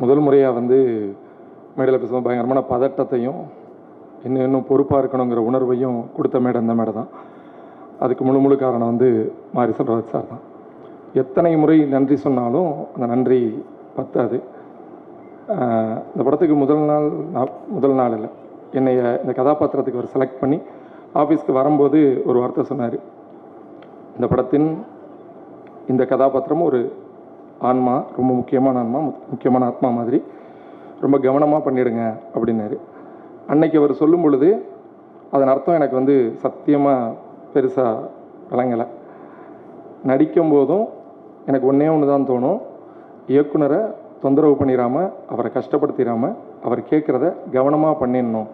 முதல் முறையாக வந்து மேடையில் பேசும்போது பயங்கரமான பதட்டத்தையும் இன்னும் பொறுப்பாக இருக்கணுங்கிற உணர்வையும் கொடுத்த மேடை இந்த மேடை தான். அதுக்கு முழு காரணம் வந்து மாரி செல்வராஜ் சார் தான். எத்தனை முறை நன்றி சொன்னாலும் அந்த நன்றி பத்தாது. இந்த படத்துக்கு முதல் நாள் இல்லை, என்னைய இந்த கதாபாத்திரத்துக்கு அவர் செலக்ட் பண்ணி ஆஃபீஸ்க்கு வரும்போது ஒரு வார்த்தை சொன்னார். இந்த படத்தின் இந்த கதாபாத்திரம் ஒரு ஆன்மா, ரொம்ப முக்கியமான ஆத்மா மாதிரி, ரொம்ப கவனமாக பண்ணிடுங்க அப்படின்னாரு. அன்னைக்கு அவர் சொல்லும் பொழுது அதன் அர்த்தம் எனக்கு வந்து சத்தியமாக பெருசாக விளங்கலை. நடிக்கும் போதும் எனக்கு ஒன்றே ஒன்று தான் தோணும், இயக்குனரை தொந்தரவு பண்ணிடாமல், அவரை கஷ்டப்படுத்திடாமல், அவர் கேட்குறத கவனமாக பண்ணிடணும்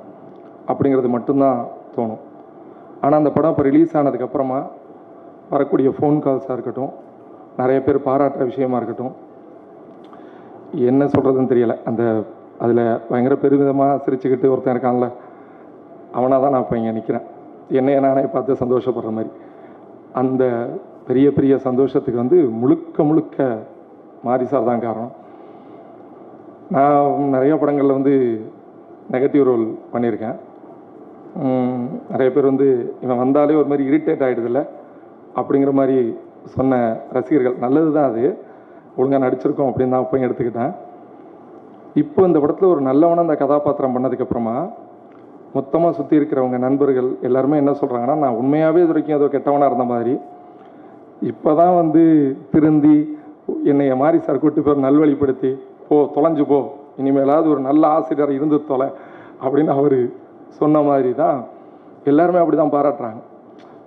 அப்படிங்கிறது மட்டும்தான் தோணும். ஆனால் அந்த படம் இப்போ ரிலீஸ் ஆனதுக்கப்புறமா வரக்கூடிய ஃபோன் கால்ஸாக இருக்கட்டும், நிறைய பேர் பாராட்டுற விஷயமா இருக்கட்டும், என்ன சொல்கிறதுன்னு தெரியலை. அதில் பயங்கர பெருமிதமாக சிரிச்சுக்கிட்டு ஒருத்தன் இருக்கான்ல, அவனாக தான் நான் இப்போ இங்கே நிற்கிறேன், என்னைய நானே பார்த்து சந்தோஷப்படுற மாதிரி. அந்த பெரிய சந்தோஷத்துக்கு வந்து முழுக்க மாரி சார் தான் காரணம். நான் நிறைய படங்களில் வந்து நெகட்டிவ் ரோல் பண்ணியிருக்கேன். நிறைய பேர் வந்து இவன் வந்தாலே ஒரு மாதிரி இரிட்டேட் ஆகிடுதில்ல அப்படிங்கிற மாதிரி சொன்ன ரசிகர்கள். நல்லது தான், அது ஒழுங்காக நடிச்சிருக்கோம் அப்படின்னு தான் அப்போ எடுத்துக்கிட்டேன். இப்போ இந்த படத்தில் ஒரு நல்லவனாக அந்த கதாபாத்திரம் பண்ணதுக்கப்புறமா மொத்தமாக சுற்றி இருக்கிறவங்க நண்பர்கள் எல்லாருமே என்ன சொல்கிறாங்கன்னா, நான் உண்மையாகவே இது வரைக்கும் ஏதோ கெட்டவனாக இருந்த மாதிரி, இப்போ தான் வந்து திருந்தி என்னைய மாரி சார் கூட்டு பேர் நல்வழிப்படுத்தி, தொலைஞ்சு போ, இனிமேலாவது ஒரு நல்ல ஆசிரியர் இருந்து தொலை அப்படின்னு அவர் சொன்ன மாதிரி தான் எல்லாருமே அப்படி தான் பாராட்டுறாங்க.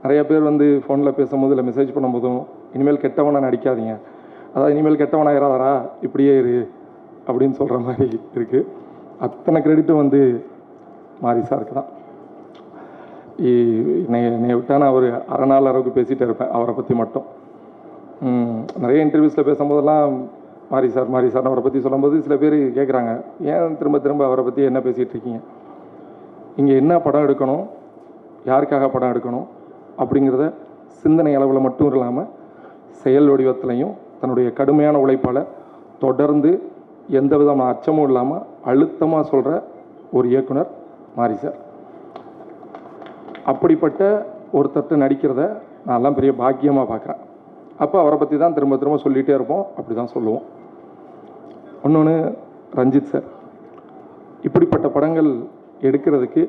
நிறைய பேர் வந்து ஃபோனில் பேசும்போது இல்லை மெசேஜ் பண்ணும்போதும், இனிமேல் கெட்டவனாக நடிக்காதீங்க, அதாவது இனிமேல் கெட்டவனாக இராதரா, இப்படியே இரு அப்படின்னு சொல்கிற மாதிரி இருக்குது. அத்தனை கிரெடிட்டும் வந்து மாரி சாருக்கு தான். என்னை விட்டா நான் ஒரு அரை நாள் அளவுக்கு பேசிகிட்டே இருப்பேன் அவரை பற்றி மட்டும். நிறைய இன்டர்வியூஸில் பேசும்போதெல்லாம் மாரி சார் அவரை பற்றி சொல்லும்போது சில பேர் கேட்குறாங்க, ஏன் திரும்ப அவரை பற்றி என்ன பேசிகிட்டு இருக்கீங்க, இங்கே என்ன படம் எடுக்கணும், யாருக்காக படம் எடுக்கணும் அப்படிங்கிறத சிந்தனை அளவில் மட்டும் இல்லாமல் செயல் வடிவத்திலையும் தன்னுடைய கடுமையான உழைப்பால் தொடர்ந்து எந்த விதமான அச்சமும் இல்லாமல் அழுத்தமாக சொல்கிற ஒரு இயக்குனர் மாரி சார். அப்படிப்பட்ட ஒருத்தட்ட நடிக்கிறத நான்லாம் பெரிய பாக்கியமாக பார்க்குறேன். அப்போ அவரை பற்றி தான் திரும்ப சொல்லிகிட்டே இருப்போம், அப்படி தான் சொல்லுவோம். இன்னொன்று ரஞ்சித் சார், இப்படிப்பட்ட படங்கள் எடுக்கிறதுக்கு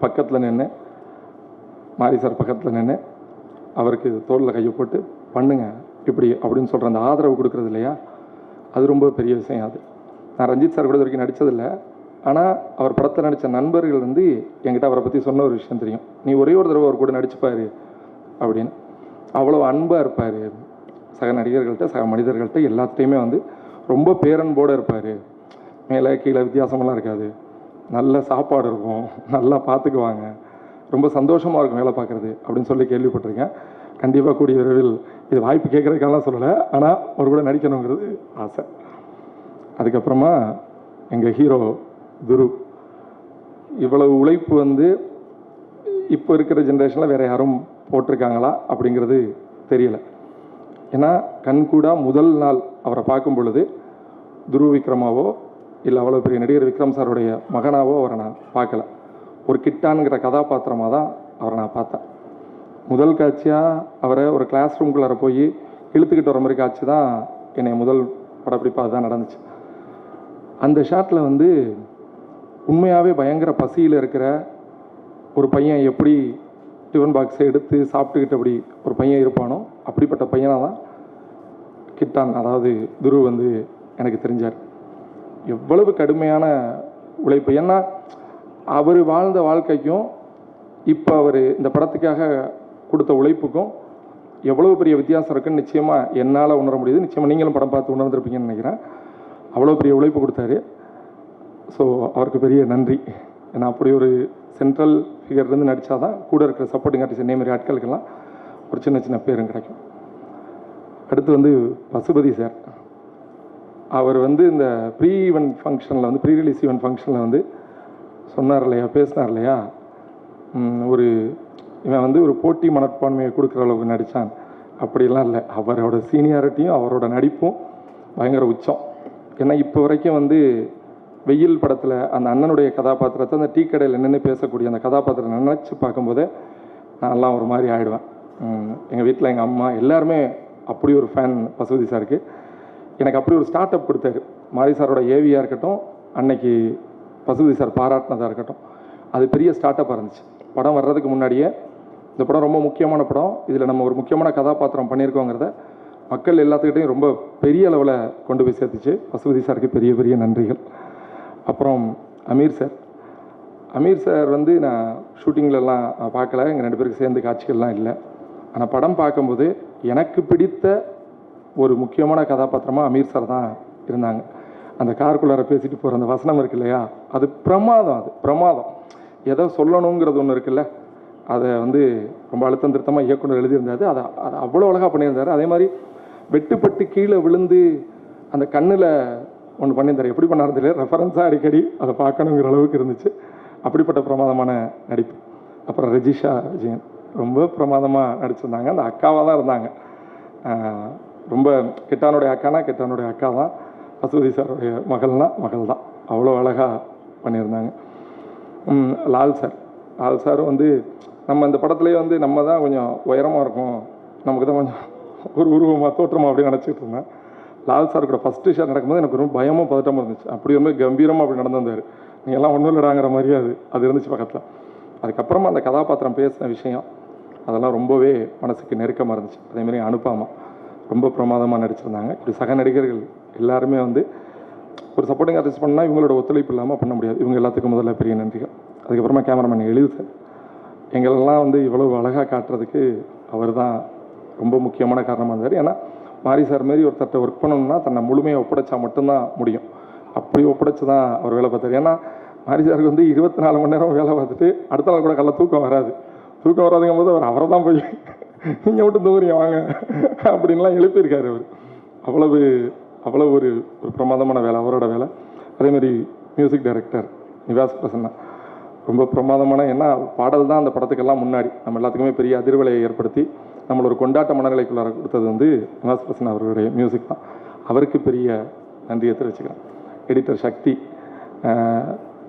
பக்கத்தில் நின்று, மாரி சார் பக்கத்தில் நின்று அவருக்கு தோளில் கையை போட்டு பண்ணுங்க இப்படி அப்படின்னு சொல்கிற அந்த ஆதரவு கொடுக்குறது இல்லையா, அது ரொம்ப பெரிய விஷயம். அது நான் ரஞ்சித் சார் கூட இது வரைக்கும் நடித்ததில்லை, ஆனால் அவர் படத்தில் நடித்த நண்பர்கள் வந்து என்கிட்ட அவரை பற்றி சொன்ன ஒரு விஷயம் தெரியும், நீ ஒரே ஒரு தடவை அவர் கூட நடிச்சுப்பார் அப்படின்னு. அவ்வளோ அன்பாக இருப்பார், சக நடிகர்கள்ட்ட சக மனிதர்கள்ட்ட எல்லாத்தையுமே வந்து ரொம்ப பேரன்போடு இருப்பார். மேலே கீழே வித்தியாசமெல்லாம் இருக்காது, நல்ல சாப்பாடு இருக்கும், நல்லா பார்த்துக்குவாங்க, ரொம்ப சந்தோஷமாக இருக்கும் வேலை பார்க்குறது அப்படின்னு சொல்லி கேள்விப்பட்டிருக்கேன். கண்டிப்பாக கூடிய விரைவில் இது வாய்ப்பு கேட்குறதுக்கெல்லாம் சொல்லலை, ஆனால் அவர் கூட நடிக்கணுங்கிறது ஆசை. அதுக்கப்புறமா எங்கள் ஹீரோ துரு, இவ்வளவு உழைப்பு வந்து இப்போ இருக்கிற ஜென்ரேஷனில் வேறு யாரும் போட்டிருக்காங்களா அப்படிங்கிறது தெரியல. ஏன்னா கண்கூடா முதல் நாள் அவரை பார்க்கும் பொழுது துரு விக்ரமாவோ இல்லை அவ்வளோ பெரிய நடிகர் விக்ரம் சாருடைய மகனாவோ அவரை நான் பார்க்கல, ஒரு கிட்டான்கிற கதாபாத்திரமாக தான் அவரை நான் பார்த்தேன். முதல் காட்சியாக அவரை ஒரு கிளாஸ் ரூம்குள்ளார போய் இழுத்துக்கிட்டு வர மாதிரி காட்சி தான் என்னை முதல் படப்பிடிப்பாக அதுதான் நடந்துச்சு. அந்த ஷாட்டில் வந்து உண்மையாகவே பயங்கர பசியில் இருக்கிற ஒரு பையன் எப்படி டிஃபன் பாக்ஸை எடுத்து சாப்பிட்டுக்கிட்டு அப்படி ஒரு பையன் இருப்பானோ, அப்படிப்பட்ட பையனாக தான் கிட்டான், அதாவது துரு வந்து எனக்கு தெரிஞ்சார். எவ்வளவு கடுமையான உழைப்பு, ஏன்னா அவர் வாழ்ந்த வாழ்க்கைக்கும் இப்போ அவர் இந்த படத்துக்காக கொடுத்த உழைப்புக்கும் எவ்வளோ பெரிய வித்தியாசம் இருக்குன்னு நிச்சயமாக என்னால் உணர முடியுது. நிச்சயமாக நீங்களும் படம் பார்த்து உணர்ந்துருப்பீங்கன்னு நினைக்கிறேன். அவ்வளோ பெரிய உழைப்பு கொடுத்தாரு. ஸோ அவருக்கு பெரிய நன்றி. ஏன்னா அப்படி ஒரு சென்ட்ரல் ஃபிகர்லேருந்து நடித்தா தான் கூட இருக்கிற சப்போர்ட்டிங் ஆர்டிஸ்ட் இதே மாதிரி ஆட்களுக்கெல்லாம் ஒரு சின்ன பேரும் கிடைக்கும். அடுத்து வந்து பசுபதி சார், அவர் வந்து இந்த ப்ரீ ஈவெண்ட் ஃபங்க்ஷனில் வந்து ப்ரீ ரிலீஸ் ஈவெண்ட் ஃபங்க்ஷனில் வந்து சொன்னார் இல்லையா, பேசினார் இல்லையா, ஒரு இவன் வந்து ஒரு போட்டி மனப்பான்மையை கொடுக்குற அளவுக்கு நடித்தான், அப்படிலாம் இல்லை. அவரோட சீனியாரிட்டியும் அவரோட நடிப்பும் பயங்கர உச்சம். ஏன்னா இப்போ வரைக்கும் வந்து வெயில் படத்தில் அந்த அண்ணனுடைய கதாபாத்திரத்தை அந்த டீ கடையில் நின்று பேசக்கூடிய அந்த கதாபாத்திரத்தை நினச்சி பார்க்கும்போதே நான்லாம் ஒரு மாதிரி ஆகிடுவேன். எங்கள் வீட்டில் எங்கள் அம்மா எல்லாருமே அப்படி ஒரு ஃபேன் பசுபதி சாருக்கு. எனக்கு அப்படி ஒரு ஸ்டார்ட் அப் கொடுத்தாரு. மாரி சாரோட ஏவியாக இருக்கட்டும், அன்னைக்கு பசுபதி சார் பாராட்டினதாக இருக்கட்டும், அது பெரிய ஸ்டார்ட் அப்பாக இருந்துச்சு. படம் வர்றதுக்கு முன்னாடியே இந்த படம் ரொம்ப முக்கியமான படம், இதில் நம்ம ஒரு முக்கியமான கதாபாத்திரம் பண்ணியிருக்கோங்கிறத மக்கள் எல்லாத்துக்கிட்டையும் ரொம்ப பெரிய அளவில் கொண்டு போய் சேர்த்துச்சு. பசுபதி சாருக்கு பெரிய பெரிய நன்றிகள். அப்புறம் அமீர் சார் வந்து நான் ஷூட்டிங்லலாம் பார்க்கல, எங்கள் 2 பேருக்கு சேர்ந்து காட்சிகள்லாம் இல்லை. ஆனால் படம் பார்க்கும்போது எனக்கு பிடித்த ஒரு முக்கியமான கதாபாத்திரமாக அமீர் சார் தான் இருந்தாங்க. அந்த காருக்குள்ளார பேசிட்டு போகிற அந்த வசனம் இருக்கு இல்லையா, அது பிரமாதம். எதோ சொல்லணுங்கிறது ஒன்று இருக்குல்ல, அதை வந்து ரொம்ப அழுத்தம் திருத்தமாக இயக்குனர் எழுதியிருந்தாரு. அதை அவ்வளோ அழகாக பண்ணியிருந்தார். அதே மாதிரி வெட்டுப்பட்டு கீழே விழுந்து அந்த கண்ணில் ஒன்று பண்ணியிருந்தார். எப்படி பண்ணாரு தெரியல, ரெஃபரன்ஸாக அடிக்கடி அதை பார்க்கணுங்கிற அளவுக்கு இருந்துச்சு. அப்படிப்பட்ட பிரமாதமான நடிப்பு. அப்புறம் ரெஜிஷா விஜயன் ரொம்ப பிரமாதமாக நடிச்சிருந்தாங்க. அந்த அக்காவாக தான் இருந்தாங்க. ரொம்ப கெட்டானுடைய அக்கா தான். பசுபதி சாருடைய மகள் தான். அவ்வளோ அழகாக பண்ணியிருந்தாங்க. லால் சார் வந்து நம்ம இந்த படத்துலேயே வந்து நம்ம தான் கொஞ்சம் உயரமாக இருக்கும், நமக்கு தான் கொஞ்சம் ஒரு உருவமாக தோற்றமாக அப்படின்னு நினச்சிட்டு இருந்தேன். லால் சார் கூட ஃபஸ்ட்டு ஷாட் நடக்கும்போது எனக்கு ரொம்ப பயமும் பதட்டமாக இருந்துச்சு. அப்படி ரொம்ப கம்பீரமாக அப்படி நடந்திருந்தார். நீங்கள் எல்லாம் ஒன்றும் இல்லடாங்கிற மாதிரியே அது இருந்துச்சு பக்கத்தில். அதுக்கப்புறமா அந்த கதாபாத்திரம் பேசின விஷயம் அதெல்லாம் ரொம்பவே மனசுக்கு நெருக்கமாக இருந்துச்சு. அதேமாதிரி அனுப்பாமா ரொம்ப பிரமாதமாக நடிச்சிருந்தாங்க. இப்படி சக நடிகர்கள் எல்லாருமே வந்து ஒரு சப்போர்ட்டிங் ஆர்டிஸ்ட் பண்ணால் இவங்களோட ஒத்துழைப்பு இல்லாமல் பண்ண முடியாது. இவங்க எல்லாத்துக்கும் முதல்ல பெரிய நன்றிகள். அதுக்கப்புறமா கேமராமேன் சார் எங்களெல்லாம் வந்து இவ்வளவு அழகாக காட்டுறதுக்கு அவர் தான் ரொம்ப முக்கியமான காரணமாக இருந்தார். ஏன்னா மாரி சார் மாரி ஒருத்தர்கிட்ட ஒர்க் பண்ணணும்னா தன்னை முழுமையாக ஒப்படைச்சா மட்டும்தான் முடியும். அப்படி ஒப்படைச்சு தான் அவர் வேலை பார்த்தார். ஏன்னா மாரி சாருக்கு வந்து 24 மணி நேரம் வேலை பார்த்துட்டு அடுத்த நாள் கூட காலைல தூக்கம் வராதுங்கும் போது அவரை தான் போய் நீங்கள் மட்டும் தூங்குறீங்க வாங்க அப்படின்லாம் எழுப்பியிருக்காரு அவர். அவ்வளவு ஒரு பிரமாதமான வேலை அவரோட வேலை. அதேமாதிரி மியூசிக் டைரக்டர் நிவாஸ் பிரசன்னா ரொம்ப பிரமாதமான, ஏன்னா பாடல் தான் அந்த படத்துக்கெல்லாம் முன்னாடி நம்ம எல்லாத்துக்குமே பெரிய அதிர்வலையை ஏற்படுத்தி நம்மள ஒரு கொண்டாட்ட மனநிலைக்குள்ளார கொடுத்தது வந்து நிவாஸ் பிரசன்னா அவருடைய மியூசிக் தான். அவருக்கு பெரிய நன்றியை தெரிவிச்சுக்கிறேன். எடிட்டர் சக்தி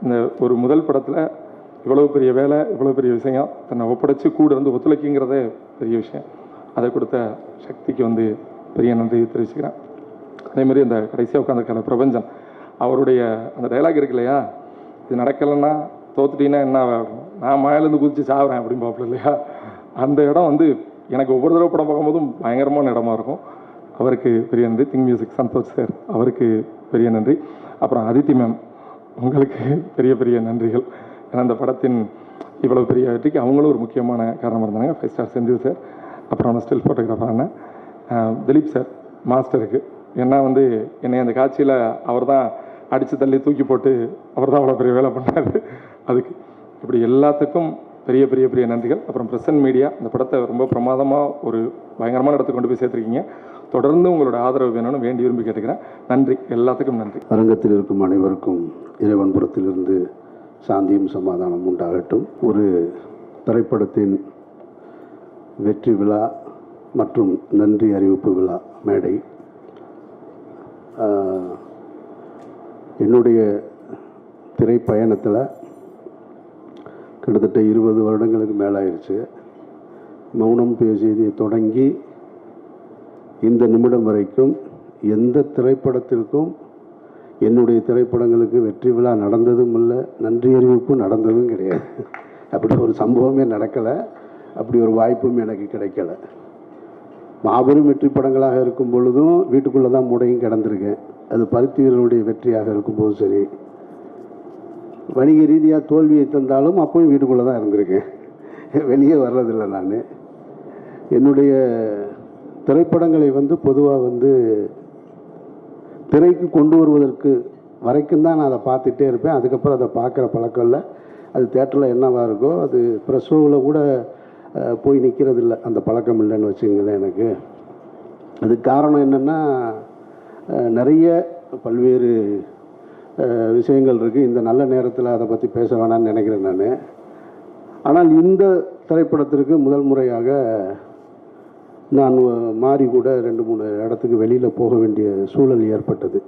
இந்த ஒரு முதல் படத்தில் இவ்வளோ பெரிய வேலை, இவ்வளோ பெரிய விஷயம் தன்னை ஒப்படைச்சு கூட இருந்து ஒத்துழைக்குங்கிறதே பெரிய விஷயம். அதை கொடுத்த சக்திக்கு வந்து பெரிய நன்றியை தெரிவிச்சுக்கிறேன். அதேமாதிரி அந்த கடைசியாக உட்காந்துருக்கான பிரபஞ்சன் அவருடைய அந்த டைலாக் இருக்கு இல்லையா, இது நடக்கலைன்னா தோத்துட்டீங்கன்னா என்ன ஆகும், நான் மேலேருந்து குதிச்சு சாவுறேன் அப்படின்னு பார்ப்பல இல்லையா, அந்த இடம் வந்து எனக்கு ஒவ்வொரு தடவை படம் பார்க்கும்போதும் பயங்கரமான இடமா இருக்கும். அவருக்கு பெரிய நன்றி. திங் மியூசிக் சந்தோஷ் சார் அவருக்கு பெரிய நன்றி. அப்புறம் அதித்தி மேம் உங்களுக்கு பெரிய பெரிய நன்றிகள். ஏன்னா அந்த படத்தின் இவ்வளோ பெரிய வெற்றிக்கு அவங்களும் ஒரு முக்கியமான காரணமாக இருந்தாங்க. 5 ஸ்டார் செந்தில் சார், அப்புறம் ஸ்டில் ஃபோட்டோகிராஃபர் அண்ணன் திலீப் சார் மாஸ்டருக்கு. ஏன்னா வந்து என்னை அந்த காட்சியில் அவர் தான் அடித்து தள்ளி தூக்கி போட்டு அவர் தான் அவ்வளோ பெரிய வேலை பண்ணார். அதுக்கு இப்படி எல்லாத்துக்கும் பெரிய பெரிய பெரிய நன்றிகள். அப்புறம் பிரசன்ட் மீடியா இந்த படத்தை ரொம்ப பிரமாதமாக ஒரு பயங்கரமான இடத்துக்கு கொண்டு போய் சேர்த்துருக்கீங்க. தொடர்ந்து உங்களோட ஆதரவு வேணும்னு வேண்டி விரும்பி கேட்டுக்கிறேன். நன்றி, எல்லாத்துக்கும் நன்றி. அரங்கத்தில் இருக்கும் அனைவருக்கும் இறைவன் புறத்திலிருந்து சாந்தியும் சமாதானம் உண்டாகட்டும். ஒரு திரைப்படத்தின் வெற்றி விழா மற்றும் நன்றி அறிவிப்பு விழா மேடை. என்னுடைய திரைப்பயணத்தில் கிட்டத்தட்ட 20 வருடங்களுக்கு மேலாயிருச்சு. மௌனம் பேசியதை தொடங்கி இந்த நிமிடம் வரைக்கும் எந்த திரைப்படத்திற்கும் என்னுடைய திரைப்படங்களுக்கு வெற்றி விழா நடந்ததும் இல்லை, நன்றி அறிவிப்பும் நடந்ததும் கிடையாது. அப்படி ஒரு சம்பவமே நடக்கலை, அப்படி ஒரு வாய்ப்பும் எனக்கு கிடைக்கல. மாபெரும் வெற்றி படங்களாக இருக்கும் பொழுதும் வீட்டுக்குள்ளே தான் முடையும் கிடந்திருக்கேன். அது பருத்தி வீரனுடைய வெற்றியாக இருக்கும்போது சரி, வணிக ரீதியாக தோல்வியை தந்தாலும் அப்பவும் வீட்டுக்குள்ளே தான் இருந்திருக்கேன், வெளியே வர்றதில்லை. நான் என்னுடைய திரைப்படங்களை பொதுவாக திரைக்கு கொண்டு வருவதற்கு வரைக்கும் தான் நான் அதை பார்த்துட்டே இருப்பேன். அதுக்கப்புறம் அதை பார்க்குற பழக்கம் இல்லை. அது தேட்டரில் என்னவாக இருக்கோ அது ப்ரெஸ்ஸோவில் கூட போய் நிற்கிறதில்ல, அந்த பழக்கம் இல்லைன்னு வச்சுங்களேன். எனக்கு அதுக்கு காரணம் என்னென்னா, நிறைய பல்வேறு விஷயங்கள் இருக்குது. இந்த நல்ல நேரத்தில் அதை பற்றி பேச வேணான்னு நினைக்கிறேன் நான். ஆனால் இந்த திரைப்படத்திற்கு முதல் முறையாக நான் மாறி கூட 2-3 இடத்துக்கு வெளியில் போக வேண்டிய சூழல் ஏற்பட்டது.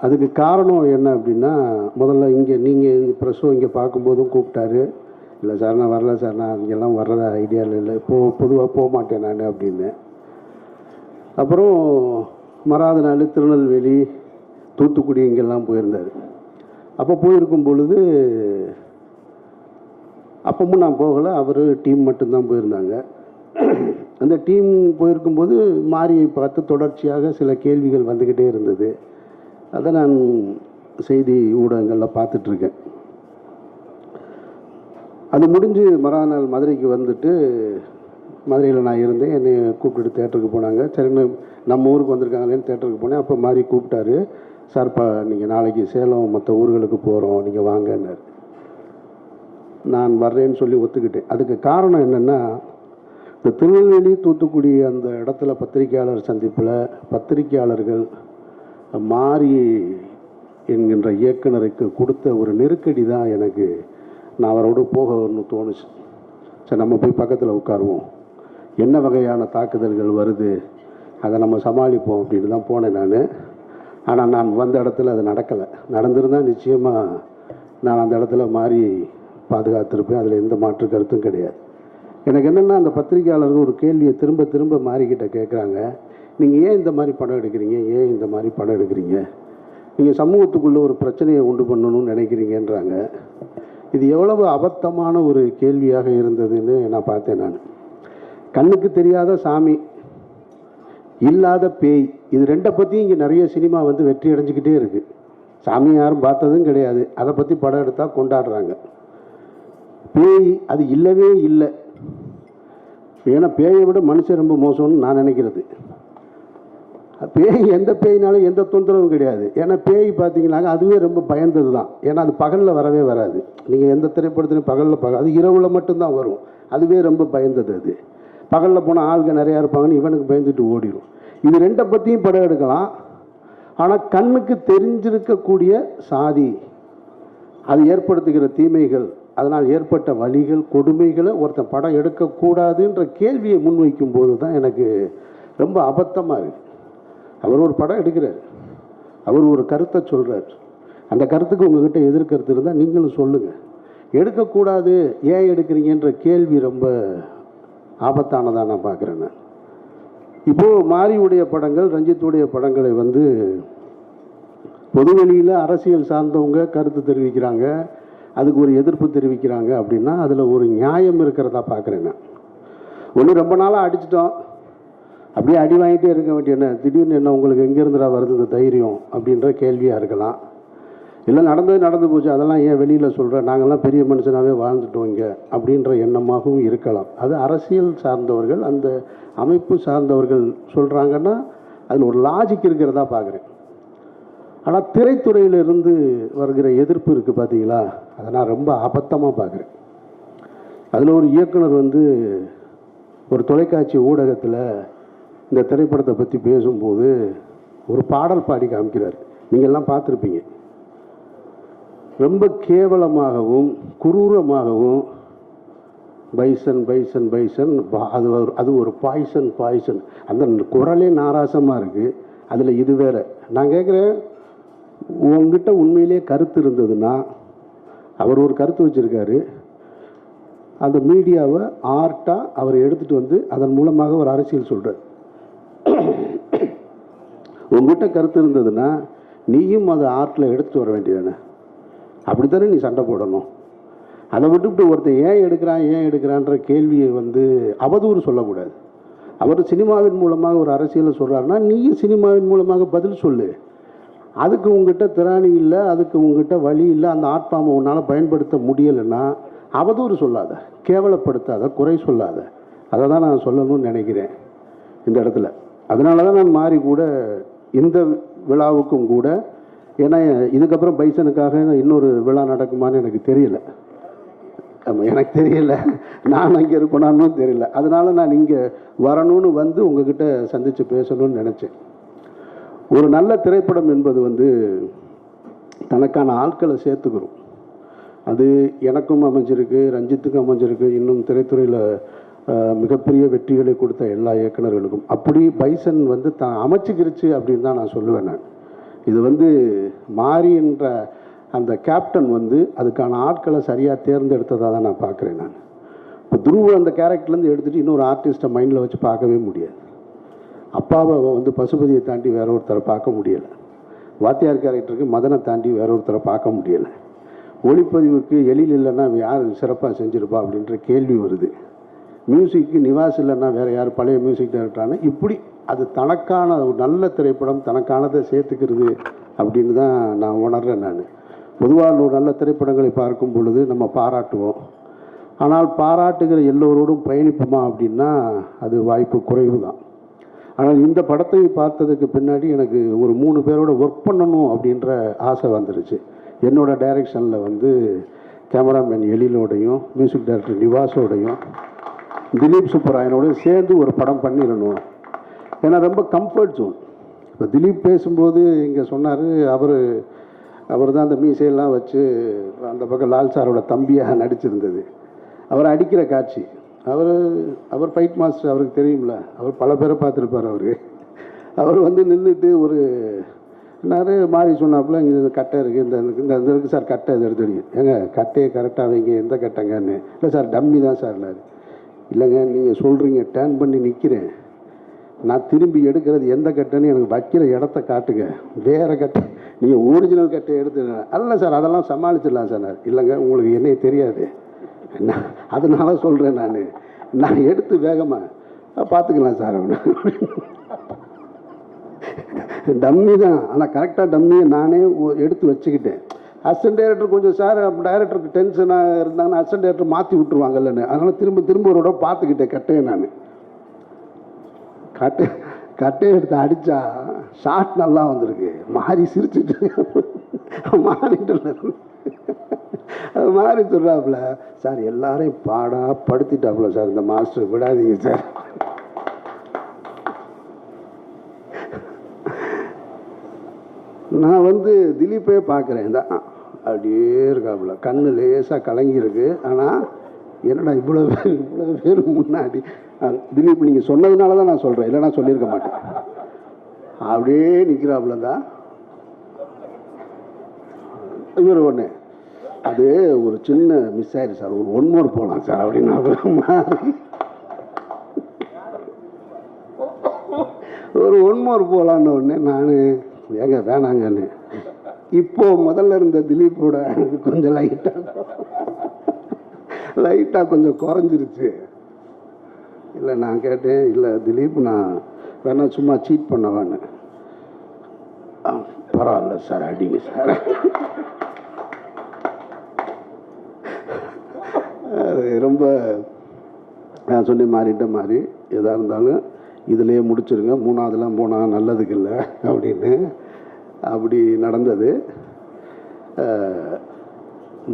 அதுக்கு காரணம் என்ன அப்படின்னா, முதல்ல இங்கே நீங்கள் ப்ரெஸ்ஸும் இங்கே பார்க்கும்போதும் கூப்பிட்டாரு. இல்லை சார் நான் வரல சார், நான் இங்கெல்லாம் வர்றதா ஐடியாவில் இல்லை, பொதுவாக போக மாட்டேன் நான் அப்படின்னு. அப்புறம் மறாத நாள் திருநெல்வேலி, தூத்துக்குடி இங்கெல்லாம் போயிருந்தார். அப்போ போயிருக்கும் பொழுது அப்பவும் நான் போகலை, அவர் டீம் மட்டும்தான் போயிருந்தாங்க. அந்த டீம் போயிருக்கும்போது மாரியை பார்த்து தொடர்ச்சியாக சில கேள்விகள் வந்துக்கிட்டே இருந்தது. அதை நான் செய்தி ஊடகங்களில் பார்த்துட்ருக்கேன். அது முடிஞ்சு மறுநாள் நாள் மதுரைக்கு வந்துட்டு, மதுரையில் நான் இருந்தேன், என்னை கூப்பிட்டுட்டு தேட்டருக்கு போனாங்க. சரின்னு நம்ம ஊருக்கு வந்திருக்காங்களேன்னு தேட்டருக்கு போனேன். அப்போ மாதிரி கூப்பிட்டாரு, சார்ப்பா நீங்கள் நாளைக்கு சேலம் மற்ற ஊர்களுக்கு போகிறோம், நீங்கள் வாங்கன்னார். நான் வர்றேன்னு சொல்லி ஒத்துக்கிட்டேன். அதுக்கு காரணம் என்னென்னா, இந்த திருநெல்வேலி தூத்துக்குடி அந்த இடத்துல பத்திரிகையாளர் சந்திப்பில் பத்திரிகையாளர்கள் மாரி என்கின்ற இயக்குனருக்கு கொடுத்த ஒரு நெருக்கடி தான் எனக்கு நான் அவரோடு போகணும்னு தோணுச்சு. சரி நம்ம போய் பக்கத்தில் உட்காருவோம், என்ன வகையான தாக்குதல்கள் வருது அதை நம்ம சமாளிப்போம் அப்படின்னு தான் போனேன் நான். ஆனால் நான் வந்த இடத்துல அது நடக்கலை. நடந்திருந்தால் நிச்சயமாக நான் அந்த இடத்துல மாறி பாதுகாத்திருப்பேன், அதில் எந்த மாற்று கருத்தும் கிடையாது. எனக்கு என்னென்னா, அந்த பத்திரிகையாளர்கள் ஒரு கேள்வியை திரும்ப திரும்ப மாறிக்கிட்ட கேட்குறாங்க, நீங்கள் ஏன் இந்த மாதிரி படம் எடுக்கிறீங்க, ஏன் இந்த மாதிரி படம் எடுக்கிறீங்க, நீங்கள் சமூகத்துக்குள்ளே ஒரு பிரச்சனையை உண்டு பண்ணணும்னு நினைக்கிறீங்கன்றாங்க. இது எவ்வளவு அபத்தமான ஒரு கேள்வியாக இருந்ததுன்னு நான் பார்த்தேன். நான் கண்ணுக்கு தெரியாத சாமி, இல்லாத பேய், இது ரெண்டை பற்றி இங்கே நிறைய சினிமா வந்து வெற்றி அடைஞ்சிக்கிட்டே இருக்குது. சாமி யாரும் பார்த்ததும் கிடையாது, அதை பற்றி படம் எடுத்தால் கொண்டாடுறாங்க. பேய் அது இல்லவே இல்லை. ஏன்னா பேயை விட மனுஷன் ரொம்ப மோசம்னு நான் நினைக்கிறது. பேய் எந்த பேயினாலும் எந்த தொந்தரவும் கிடையாது. ஏன்னா பேய் பார்த்தீங்கன்னாக்க அதுவே ரொம்ப பயந்தது தான். ஏன்னா அது பகலில் வரவே வராது. நீங்கள் எந்த திரைப்படத்துலையும் பகலில் அது இரவில் மட்டும்தான் வரும். அதுவே ரொம்ப பயந்தது. அது பகலில் போனால் ஆளுங்க நிறையா இருப்பாங்கன்னு இவனுக்கு பயந்துட்டு ஓடிடும். இது ரெண்டை பற்றியும் படம் எடுக்கலாம். ஆனால் கண்ணுக்கு தெரிஞ்சிருக்கக்கூடிய சாதி, அது ஏற்படுத்துகிற தீமைகள், அதனால் ஏற்பட்ட வலிகள், கொடுமைகளை ஒருத்தன் படம் எடுக்கக்கூடாதுன்ற கேள்வியை முன்வைக்கும் போது தான் எனக்கு ரொம்ப அபத்தமாக இருக்குது. அவர் ஒரு படம் எடுக்கிறார், அவர் ஒரு கருத்தை சொல்கிறார். அந்த கருத்துக்கு உங்ககிட்ட எதிர்கருத்து இருந்தால் நீங்களும் சொல்லுங்கள். எடுக்கக்கூடாது, ஏன் எடுக்கிறீங்கன்ற கேள்வி ரொம்ப ஆபத்தானதாக நான் பார்க்குறேன். நான் இப்போது மாரியுடைய படங்கள், ரஞ்சித்துடைய படங்களை வந்து பொதுவெளியில் அரசியல் சார்ந்தவங்க கருத்து தெரிவிக்கிறாங்க, அதுக்கு ஒரு எதிர்ப்பு தெரிவிக்கிறாங்க அப்படின்னா அதில் ஒரு நியாயம் இருக்கிறதா பார்க்குறேன் நான். ஒன்று ரொம்ப நாளாக அடிச்சிட்டோம், அப்படியே அடி வாங்கிட்டே இருக்க வேண்டிய என்ன, திடீர்னு என்ன உங்களுக்கு எங்கேருந்துடா வருது இந்த தைரியம் அப்படின்ற கேள்வியாக இருக்கலாம். இல்லை நடந்தது நடந்து போச்சு, அதெல்லாம் ஏன் வெளியில் சொல்கிறேன், நாங்கள்லாம் பெரிய மனுஷனாகவே வாழ்ந்துட்டோம் இங்கே அப்படின்ற எண்ணமாகவும் இருக்கலாம். அது அரசியல் சார்ந்தவர்கள், அந்த அமைப்பு சார்ந்தவர்கள் சொல்கிறாங்கன்னா அதில் ஒரு லாஜிக் இருக்கிறதா பார்க்குறேன். ஆனால் திரைத்துறையிலிருந்து வருகிற எதிர்ப்பு இருக்குது பார்த்தீங்களா, அதை நான் ரொம்ப அபத்தமாக பார்க்குறேன். அதில் ஒரு இயக்குனர் வந்து ஒரு தொலைக்காட்சி ஊடகத்தில் இந்த திரைப்படத்தை பற்றி பேசும்போது ஒரு பாடல் பாடி காமிக்கிறார். நீங்கள்லாம் பார்த்துருப்பீங்க. ரொம்ப கேவலமாகவும் குரூரமாகவும் பைசன் பைசன் பைசன், அது ஒரு பாய்சன், அந்த குரலே நாராசமாக இருக்குது. அதில் இது வேறு. நான் கேட்குறேன், உங்ககிட்ட உண்மையிலே கருத்து இருந்ததுன்னா, அவர் ஒரு கருத்து வச்சுருக்காரு, அந்த மீடியாவை ஆர்ட்டாக அவர் எடுத்துகிட்டு வந்து அதன் மூலமாக ஒரு அரசியல் சொல்கிறார். உங்ககிட்ட கருத்து இருந்ததுன்னா நீயும் அதை ஆர்ட்டில் எடுத்துகிட்டு வர வேண்டியதானே, அப்படி தானே நீ சண்டை போடணும். அதை விட்டுவிட்டு ஒருத்தன் ஏன் எடுக்கிறான்ற கேள்வியை வந்து அவதூறு சொல்லக்கூடாது. அவர் சினிமாவின் மூலமாக ஒரு அரசியலை சொல்கிறாருன்னா நீயும் சினிமாவின் மூலமாக பதில் சொல்லு. அதுக்கு உங்ககிட்ட திராணி இல்லை, அதுக்கு உங்ககிட்ட வழி இல்லை, அந்த ஆட்பாமை உன்னால் பயன்படுத்த முடியலைன்னா அவதூறு சொல்லாத, கேவலப்படுத்தாத, குறை சொல்லாத. அதை தான் நான் சொல்லணும்னு நினைக்கிறேன் இந்த இடத்துல. அதனால தான் நான் மாறி கூட இந்த விழாவுக்கும் கூட, ஏன்னா இதுக்கப்புறம் பைசனுக்காக இன்னொரு விழா நடக்குமான்னு எனக்கு தெரியல. எனக்கு தெரியல, நான் அங்கே இருக்கணும்னு தெரியல. அதனால நான் இங்கே வரணும்னு வந்து உங்ககிட்ட சந்தித்து பேசணும்னு நினச்சேன். ஒரு நல்ல திரைப்படம் என்பது வந்து தனக்கான ஆட்களை சேர்த்துக்கிறோம். அது எனக்கும் அமைஞ்சிருக்கு, ரஞ்சித்துக்கும் அமைஞ்சிருக்கு, இன்னும் திரைத்துறையில் மிகப்பெரிய வெற்றிகளை கொடுத்த எல்லா இயக்குநர்களுக்கும். அப்படி பைசன் வந்து அமைச்சிக்கிருச்சு அப்படின்னு தான் நான் சொல்லுவேன். நான் இது வந்து மாறி என்ற அந்த கேப்டன் வந்து அதுக்கான ஆட்களை சரியாக தேர்ந்தெடுத்ததாக தான் நான் பார்க்குறேன். நான் இப்போ துருவ அந்த கேரக்டர்லேருந்து எடுத்துகிட்டு இன்னொரு ஆர்டிஸ்ட்டை மைண்டில் வச்சு பார்க்கவே முடியாது. அப்பாவை வந்து பசுபதியை தாண்டி வேற ஒருத்தரை பார்க்க முடியலை. வாத்தியார் கேரக்டருக்கு மதனை தாண்டி வேற ஒருத்தரை பார்க்க முடியலை. ஒளிப்பதிவுக்கு எழில் இல்லைன்னா யார் சிறப்பாக செஞ்சுருப்பா அப்படின்ற கேள்வி வருது. மியூசிக்கு நிவாஸ் இல்லைன்னா வேறு யார் பழைய மியூசிக் டைரக்டரான இப்படி அது தனக்கான ஒரு நல்ல திரைப்படம் தனக்கானதை சேர்த்துக்கிறது அப்படின்னு தான் நான் உணர்றேன். நான் பொதுவாக ஒரு நல்ல திரைப்படங்களை பார்க்கும் பொழுது நம்ம பாராட்டுவோம். ஆனால் பாராட்டுகிற எல்லோரோடும் பயணிப்போமா அப்படின்னா அது வாய்ப்பு குறைவு தான். ஆனால் இந்த படத்தை பார்த்ததுக்கு பின்னாடி எனக்கு ஒரு 3 பேரோட ஒர்க் பண்ணணும் அப்படின்ற ஆசை வந்துருச்சு. என்னோட டைரக்ஷனில் வந்து கேமராமேன் எழிலோடையும் மியூசிக் டைரக்டர் நிவாஸோடையும் திலீப் சுப்பராயனோடையும் சேர்ந்து ஒரு படம் பண்ணிடணும். ஏன்னா ரொம்ப கம்ஃபர்ட் ஜோன். இப்போ திலீப் பேசும்போது இங்கே சொன்னார், அவர் தான் அந்த மீசையெல்லாம் வச்சு அந்த பக்கம் லால் சாரோட தம்பியாக நடிச்சிருந்தது. அவர் அடிக்கிற காட்சி, அவர் ஃபைட் மாஸ்டர், அவருக்கு தெரியும்ல, அவர் பல பேரை பார்த்துருப்பார். அவர் வந்து நின்றுட்டு ஒரு நிறைய மாறி சொன்னாப்புல, இங்கே இந்த கட்டை இருக்குது, இந்த இருக்குது சார் கட்டை, இதை எடுத்துடுங்க. ஏங்க கட்டையை கரெக்டாக வைங்க, எந்த கட்டைங்கன்னு. இல்லை சார் டம்மி தான் சார்னார். இல்லைங்க நீங்கள் சொல்கிறீங்க, டேர்ன் பண்ணி நிற்கிறேன், நான் திரும்பி எடுக்கிறது எந்த கட்டைன்னு எனக்கு வைக்கிற இடத்த காட்டுங்க, வேறு கட்டை நீங்கள் ஒரிஜினல் கட்டையை எடுத்துடுங்க. அல்ல சார் அதெல்லாம் சமாளிச்சிடலாம் சார். இல்லைங்க உங்களுக்கு என்னையே தெரியாது, அதனால சொல்கிறேன், நான் எடுத்து வேகமாக பார்த்துக்கலாம் சார். டம்மி தான், ஆனால் கரெக்டாக டம்மியை நானே எடுத்து வச்சுக்கிட்டேன். அசிஸ்டன்ட் டைரக்டர் கொஞ்சம் சார் டைரக்டருக்கு டென்ஷனாக இருந்தாங்கன்னா அசிஸ்டன்ட் டைரக்டர் மாற்றி விட்டுருவாங்கல்லன்னு, அதனால் திரும்ப ஒரு தடவை பார்த்துக்கிட்டேன் கட்டையை. நான் கட்டையை எடுத்து அடித்தா ஷார்ட் நல்லா வந்திருக்கு. மாறி சிரிச்சுட்டு மாறிட்டு அது மாதிரி சொல்கிறாப்புல, சார் எல்லாரையும் படுத்திட்டாப்புல சார் இந்த மாஸ்டர், விடாதீங்க சார். நான் வந்து திலீப்பே பார்க்குறேன் தான், அப்படியே இருக்காப்புல, கண்ணு லேசாக கலங்கியிருக்கு. ஆனால் என்னடா இவ்வளோ பேர் முன்னாடி திலீப் நீங்கள் சொன்னதுனால தான் நான் சொல்கிறேன், இல்லைனா சொல்லியிருக்க மாட்டேன். அப்படியே நிற்கிறாப்புல தான் இவர். ஒன்று அது ஒரு சின்ன மிஸ் ஆயிடுச்சு சார், ஒரு 1 மோர் போகலாம் சார் அப்படின்னா ஒரு 1 மோர் போகலான்னு ஒன்று நான் ஏங்க வேணாங்கன்னு. இப்போ முதல்ல இருந்த திலீப்போட கொஞ்சம் லைட்டாக கொஞ்சம் குறைஞ்சிருச்சு. இல்லை நான் கேட்டேன், இல்லை திலீப் நான் வேணா சும்மா சீட் பண்ணவான்னு. பரவாயில்ல சார் அடிங்க சார். அது ரொம்ப நான் சொல்லி மாறிட்ட மாதிரி, எதாக இருந்தாலும் இதிலேயே முடிச்சிருங்க, 3ஆவதுலாம் போனால் நல்லதுக்கு இல்லை அப்படின்னு அப்படி நடந்தது.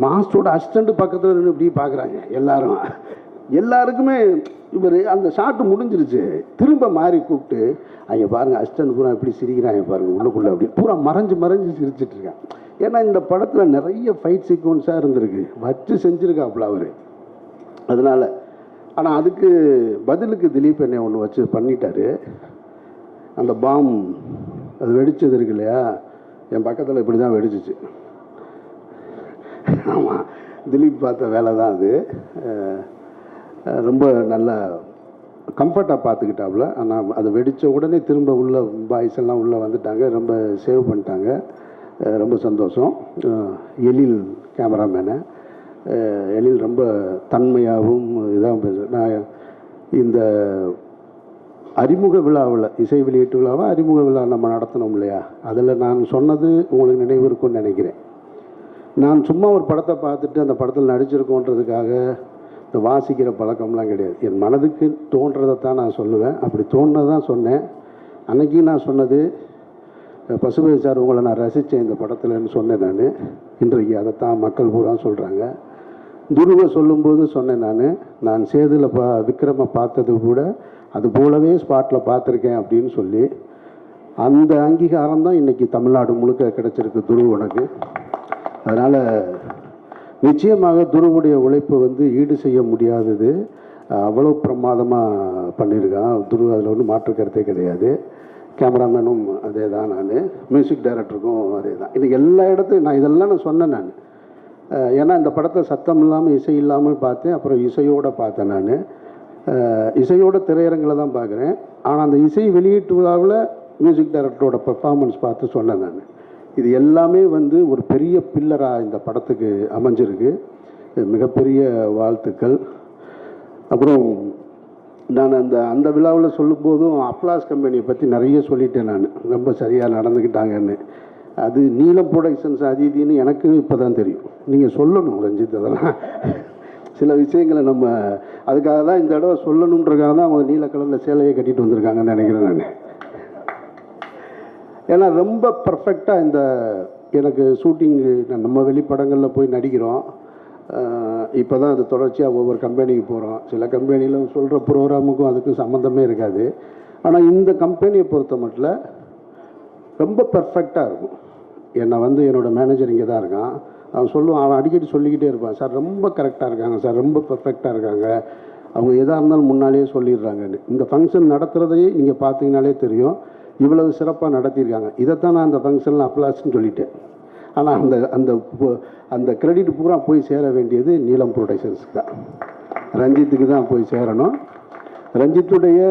மாஸ்டரோட அசிஸ்டண்ட் பக்கத்தில் இருந்து இப்படி பார்க்குறாங்க எல்லாருக்குமே. இவர் அந்த ஷாட்டு முடிஞ்சிருச்சு, திரும்ப மாறி கூப்பிட்டு, அங்கே பாருங்கள் அசிஸ்டண்ட் பூரா இப்படி சிரிக்கிறாங்க பாருங்கள் உள்ளுக்குள்ளே, அப்படி பூரா மறைஞ்சு சிரிச்சிட்டு இருக்கான். ஏன்னா இந்த படத்தில் நிறைய ஃபைட் சீக்வன்ஸாக இருந்திருக்கு, வச்சு செஞ்சுருக்காப்புல அவர். அதனால் ஆனால் அதுக்கு பதிலுக்கு திலீப் என்னை ஒன்று வச்சு பண்ணிட்டாரு. அந்த பாம் அது வெடிச்சது இருக்கு இல்லையா, என் பக்கத்தில் இப்படி தான் வெடிச்சிச்சு. ஆமாம், திலீப் பார்த்த வேலை தான் அது. ரொம்ப நல்ல கம்ஃபர்ட்டாக பார்த்துக்கிட்டாப்புல. ஆனால் அது வெடித்த உடனே திரும்ப உள்ள பாய்ஸ் எல்லாம் உள்ளே வந்துட்டாங்க, ரொம்ப சேவ் பண்ணிட்டாங்க. ரொம்ப சந்தோஷம். எழில் கேமராமேனை, எழில் ரொம்ப தன்மையாகவும் இதாகவும் பேசுகிறேன். நான் இந்த அறிமுக விழாவில், இசை வெளியீட்டு விழாவை அறிமுக விழா நம்ம நடத்தணும் இல்லையா, அதில் நான் சொன்னது உங்களுக்கு நினைவு இருக்கும்னு நினைக்கிறேன். நான் சும்மா ஒரு படத்தை பார்த்துட்டு அந்த படத்தில் நடிச்சிருக்கோன்றதுக்காக இந்த வாசிக்கிற பழக்கம்லாம் கிடையாது. என் மனதுக்கு தோன்றதைத்தான் நான் சொல்லுவேன். அப்படி தோன்றதான் சொன்னேன். அன்றைக்கி நான் சொன்னது, பசுபதி சார் உங்களை நான் ரசித்தேன் இந்த படத்தில்னு சொன்னேன் நான். இன்றைக்கு அதைத்தான் மக்கள் பூரா சொல்கிறாங்க. துருவை சொல்லும்போது சொன்னேன் நான் சேதுல விக்ரமை பார்த்தது கூட அது போலவே ஸ்பாட்டில் பார்த்துருக்கேன் அப்படின்னு சொல்லி. அந்த அங்கீகாரம் தான் இன்றைக்கி தமிழ்நாடு முழுக்க கிடச்சிருக்கு துருவனுக்கு. அதனால் நிச்சயமாக துருவுடைய உழைப்பு வந்து ஈடு செய்ய முடியாதது. அவ்வளோ பிரமாதமாக பண்ணியிருக்கான் துரு, அதில் ஒன்றும் மாற்று கருத்தே கிடையாது. கேமராமேனும் அதே தான், நான் மியூசிக் டைரக்டருக்கும் அதே தான். இது எல்லா இடத்துலையும் நான் சொன்னேன். நான் ஏன்னா இந்த படத்தை சத்தம் இல்லாமல் இசை இல்லாமல் பார்த்தேன், அப்புறம் இசையோடு பார்த்தேன். நான் இசையோட திரையரங்கில் தான் பார்க்குறேன். ஆனால் அந்த இசை வெளியீட்டு விழாவில் மியூசிக் டைரக்டரோட பெர்ஃபார்மன்ஸ் பார்த்து சொன்னேன். நான் இது எல்லாமே வந்து ஒரு பெரிய பில்லராக இந்த படத்துக்கு அமைஞ்சிருக்கு. மிகப்பெரிய வாழ்த்துக்கள். அப்புறம் நான் அந்த விழாவில் சொல்லும்போதும் அப்ளாஸ் கம்பெனியை பற்றி நிறைய சொல்லிட்டேன். நான் ரொம்ப சரியாக நடந்துக்கிட்டாங்கன்னு. அது நீலம் ப்ரொடக்ஷன்ஸ் அதிதின்னு எனக்கு இப்போ தான் தெரியும். நீங்கள் சொல்லணும் ரஞ்சித், அதெல்லாம் சில விஷயங்களை நம்ம அதுக்காக தான் இந்த தடவை சொல்லணுன்றக்காக தான் அவங்க நீல கலரில் சேலையை கட்டிட்டு வந்திருக்காங்கன்னு நினைக்கிறேன். நான் ஏன்னா ரொம்ப பர்ஃபெக்டாக இந்த எனக்கு ஷூட்டிங் நம்ம வெளிப்படங்களில் போய் நடிக்கிறோம். இப்போ தான் அது தொடர்ச்சியாக ஒவ்வொரு கம்பெனிக்கு போகிறோம். சில கம்பெனியில் சொல்கிற ப்ரோக்ராமுக்கும் அதுக்கும் சம்மந்தமே இருக்காது. ஆனால் இந்த கம்பெனியை பொறுத்த மட்டும் ரொம்ப பர்ஃபெக்டாக இருக்கும். என்னை வந்து என்னோடய மேனேஜர் இங்கே தான் இருக்கான். அவன் அடிக்கடி சொல்லிக்கிட்டே இருப்பான், சார் ரொம்ப கரெக்டாக இருக்காங்க சார், ரொம்ப பர்ஃபெக்டாக இருக்காங்க, அவங்க எதாக இருந்தாலும் முன்னாலேயே சொல்லிடுறாங்கன்னு. இந்த ஃபங்க்ஷன் நடத்துகிறதையே நீங்கள் பார்த்தீங்கனாலே தெரியும், இவ்வளவு சிறப்பாக நடத்தியிருக்காங்க. இதைத்தான் நான் அந்த ஃபங்க்ஷனில் அப்ளாஸ்ன்னு சொல்லிட்டேன். ஆனால் அந்த அந்த அந்த கிரெடிட் பூரா போய் சேர வேண்டியது நீலம் ப்ரொடக்ஷன்ஸுக்கு தான், ரஞ்சித்துக்கு தான் போய் சேரணும். ரஞ்சித்துடைய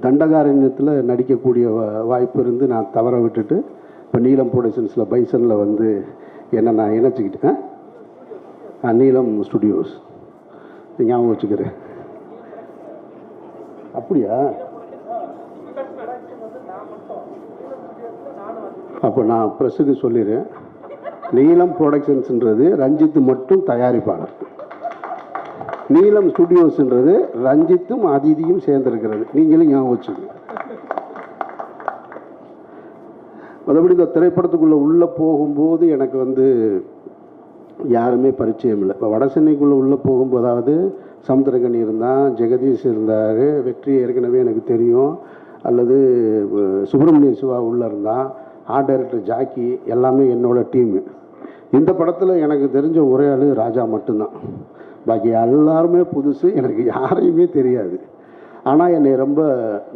தண்டகாரண்யத்தில் நடிக்கக்கூடிய வாய்ப்பு இருந்து நான் தவற விட்டுட்டு இப்போ நீலம் ப்ரொடக்ஷன்ஸில் பைசனில் வந்து என்னை நான் இணைச்சிக்கிட்டேன். நீலம் ஸ்டுடியோஸ் ஞாபகம் வச்சுக்கிறேன். அப்படியா? அப்போ நான் ப்ரெஸ்ஸுக்கு சொல்லிடுறேன், நீலம் ப்ரொடக்ஷன்ஸ்ன்றது ரஞ்சித்து மட்டும் தயாரிப்பாளர், நீலம் ஸ்டுடியோஸ்ன்றது ரஞ்சித்தும் அதிதியும் சேர்ந்திருக்கிறது. நீங்களும் ஞாபகம் வச்சுக்கோங்க. மற்றபடி இந்த திரைப்படத்துக்குள்ளே உள்ளே போகும்போது எனக்கு வந்து யாருமே பரிச்சயம் இல்லை. இப்போ வட சென்னைக்குள்ளே உள்ளே போகும்போதாவது சமுத்திரகனி இருந்தான், ஜெகதீஷ் இருந்தார், வெற்றி ஏற்கனவே எனக்கு தெரியும், அல்லது சுப்பிரமணிய சிவா உள்ளே இருந்தான், ஆர்ட் டைரக்டர் ஜாக்கி, எல்லாமே என்னோடய டீமு. இந்த படத்தில் எனக்கு தெரிஞ்ச ஒரே ஆள் ராஜா மட்டும்தான். பாக்கி எல்லாருமே புதுசு, எனக்கு யாரையுமே தெரியாது. ஆனால் என்னை ரொம்ப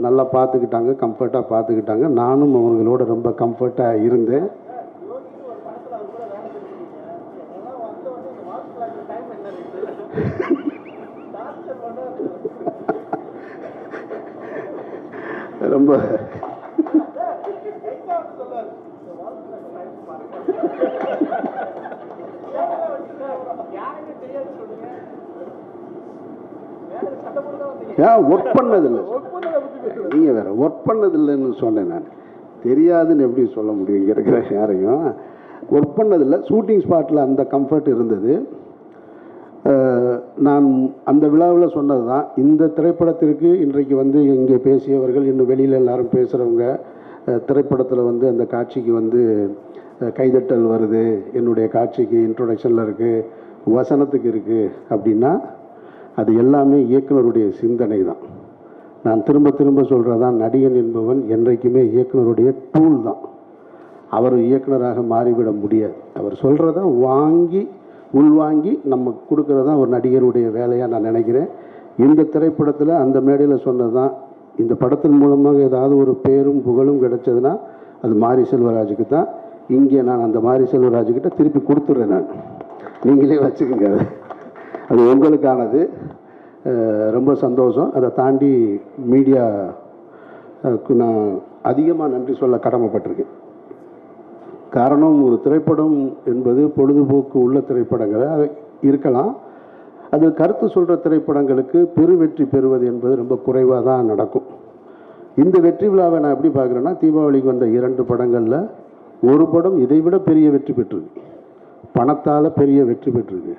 நல்லா பார்த்துக்கிட்டாங்க, கம்ஃபர்ட்டாக பார்த்துக்கிட்டாங்க. நானும் அவங்களோட ரொம்ப கம்ஃபர்ட்டாக இருந்தேன். ரொம்ப ஒர்க் பண்ணதில்லை, நீங்கள் வேறு ஒர்க் பண்ணதில்லைன்னு சொன்னேன். நான் தெரியாதுன்னு எப்படி சொல்ல முடியும், இங்கே இருக்கிற யாரையும். ஒர்க் பண்ணதில்லை, ஷூட்டிங் ஸ்பாட்டில் அந்த கம்ஃபர்ட் இருந்தது. நான் அந்த விழாவில் சொன்னது தான், இந்த திரைப்படத்திற்கு இன்றைக்கு வந்து இங்கே பேசியவர்கள், இன்னும் வெளியில் எல்லாரும் பேசுகிறவங்க, திரைப்படத்தில் வந்து அந்த காட்சிக்கு வந்து கைதட்டல் வருது, என்னுடைய காட்சிக்கு இன்ட்ரொடக்ஷனில் இருக்குது, வசனத்துக்கு இருக்குது அப்படின்னா அது எல்லாமே இயக்குனருடைய சிந்தனை தான். நான் திரும்ப திரும்ப சொல்கிறதான், நடிகன் என்பவன் என்றைக்குமே இயக்குனருடைய டூல் தான். அவர் இயக்குனராக மாறிவிட முடியாது. அவர் சொல்கிறத உள்வாங்கி நம்ம கொடுக்குறது தான் ஒரு நடிகருடைய வேலையாக நான் நினைக்கிறேன். இந்த திரைப்படத்தில் அந்த மேடையில் சொன்னது தான், இந்த படத்தின் மூலமாக ஏதாவது ஒரு பேரும் புகழும் கிடைச்சதுன்னா அது மாரி செல்வராஜுக்கு தான். இங்கே நான் அந்த மாரி செல்வராஜுக்கிட்ட திருப்பி கொடுத்துட்றேன். நான் நீங்களே வச்சுக்கோங்க, அது உங்களுக்கானது. ரொம்ப சந்தோஷம். அதை தாண்டி மீடியாவுக்கு நான் அதிகமாக நன்றி சொல்ல கடமைப்பட்டிருக்கேன். காரணம், ஒரு திரைப்படம் என்பது பொழுதுபோக்கு உள்ள திரைப்படங்களாக இருக்கலாம், அது கருத்து சொல்கிற திரைப்படங்களுக்கு பெருவெற்றி பெறுவது என்பது ரொம்ப குறைவாக தான் நடக்கும். இந்த வெற்றி விழாவை நான் எப்படி பார்க்குறேன்னா, தீபாவளிக்கு வந்த 2 படங்களில் ஒரு படம் இதைவிட பெரிய வெற்றி பெற்றிருக்கு, பணத்தால் பெரிய வெற்றி பெற்றிருக்கு.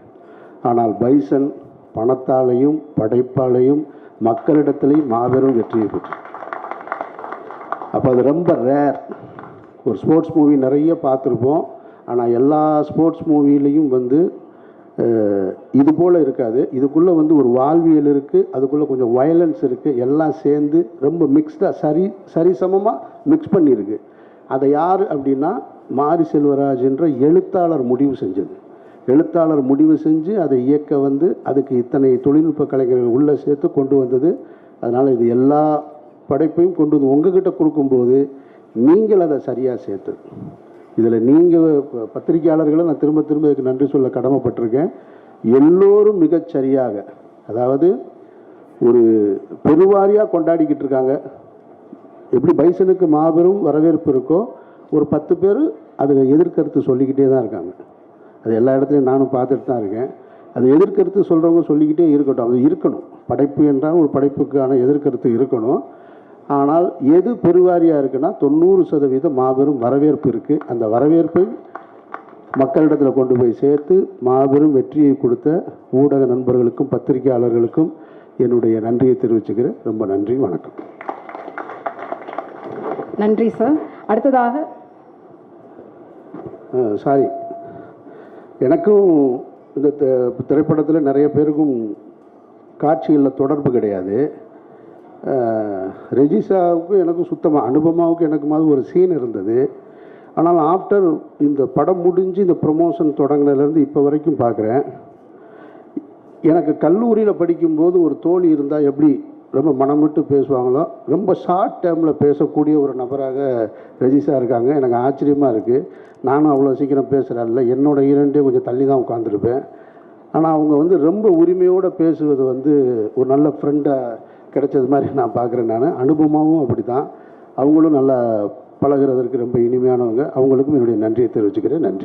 ஆனால் பைசன் பணத்தாலையும் படைப்பாலையும் மக்களிடத்திலையும் மாபெரும் வெற்றியை பெற்று. அப்போ அது ரொம்ப ரேர். ஒரு ஸ்போர்ட்ஸ் மூவி நிறைய பார்த்துருப்போம், ஆனால் எல்லா ஸ்போர்ட்ஸ் மூவிலையும் வந்து இது போல் இருக்காது. இதுக்குள்ளே வந்து ஒரு வாழ்வியல் இருக்குது, அதுக்குள்ளே கொஞ்சம் வயலன்ஸ் இருக்குது, எல்லாம் சேர்ந்து ரொம்ப மிக்ஸ்டாக சரிசமமாக மிக்ஸ் பண்ணியிருக்கு. அதை யார் அப்படின்னா மாரி செல்வராஜ் என்ற எழுத்தாளர் முடிவு செஞ்சது. எழுத்தாளர் முடிவு செஞ்சு அதை இயக்க வந்து அதுக்கு இத்தனை தொழில்நுட்ப கலைஞர்கள் உள்ளே சேர்த்து கொண்டு வந்தது. அதனால் இது எல்லா படைப்பையும் கொண்டு வந்து உங்ககிட்ட கொடுக்கும்போது நீங்கள் அதை சரியாக சேர்த்து இதில் நீங்கள் பத்திரிகையாளர்களை நான் திரும்ப திரும்ப இதுக்கு நன்றி சொல்ல கடமைப்பட்டிருக்கேன். எல்லோரும் மிகச்சரியாக, அதாவது ஒரு பெருவாரியாக கொண்டாடிக்கிட்டு இருக்காங்க. எப்படி பைசனுக்கு மாபெரும் வரவேற்பு இருக்கோ, ஒரு 10 பேர் அதை எதிர்கருத்து சொல்லிக்கிட்டே தான் இருக்காங்க. அது எல்லா இடத்துலையும் நானும் பார்த்துட்டு தான் இருக்கேன். அது எதிர்கருத்து சொல்கிறவங்க சொல்லிக்கிட்டே இருக்கட்டும், அது இருக்கணும். படைப்பு என்றால் ஒரு படைப்புக்கான எதிர்கருத்து இருக்கணும். ஆனால் எது பெருவாரியாக இருக்குன்னா 90% மாபெரும் வரவேற்பு இருக்குது. அந்த வரவேற்பை மக்களிடத்தில் கொண்டு போய் சேர்த்து மாபெரும் வெற்றியை கொடுத்த ஊடக நண்பர்களுக்கும் பத்திரிகையாளர்களுக்கும் என்னுடைய நன்றியை தெரிவிச்சுக்கிறேன். ரொம்ப நன்றி, வணக்கம். நன்றி சார். அடுத்ததாக சாரி, எனக்கும் இந்த திரைப்படத்தில் நிறைய பேருக்கும் காட்சிகளில் தொடர்பு கிடையாது. ரெஜிஷாவுக்கும் எனக்கும் சுத்தமாக, அனுபமாவுக்கும் எனக்குமாவது ஒரு சீன் இருந்தது. ஆனால் ஆஃப்டர் இந்த படம் முடிஞ்சு இந்த ப்ரொமோஷன் தொடங்கினதுலேருந்து இப்போ வரைக்கும் பார்க்குறேன். எனக்கு கல்லூரியில் படிக்கும்போது ஒரு தோழி இருந்தால் எப்படி ரொம்ப மனம் விட்டு பேசுவாங்களோ, ரொம்ப ஷார்ட் டைமில் பேசக்கூடிய ஒரு நபராக ரெஜிஷா இருக்காங்க. எனக்கு ஆச்சரியமாக இருக்குது. நானும் அவ்வளோ சீக்கிரம் பேசுகிறேன்ல, என்னோடய இரண்டே கொஞ்சம் தள்ளி தான் உட்காந்துருப்பேன். ஆனால் அவங்க ரொம்ப உரிமையோடு பேசுவது ஒரு நல்ல ஃப்ரெண்டாக கிடைச்சது மாதிரி நான் பார்க்குறேன். நான் அனுபவமாகவும் அப்படி தான். அவங்களும் நல்லா பழகிறதற்கு ரொம்ப இனிமையானவங்க. அவங்களுக்கும் என்னுடைய நன்றியை தெரிவிச்சுக்கிறேன். நன்றி.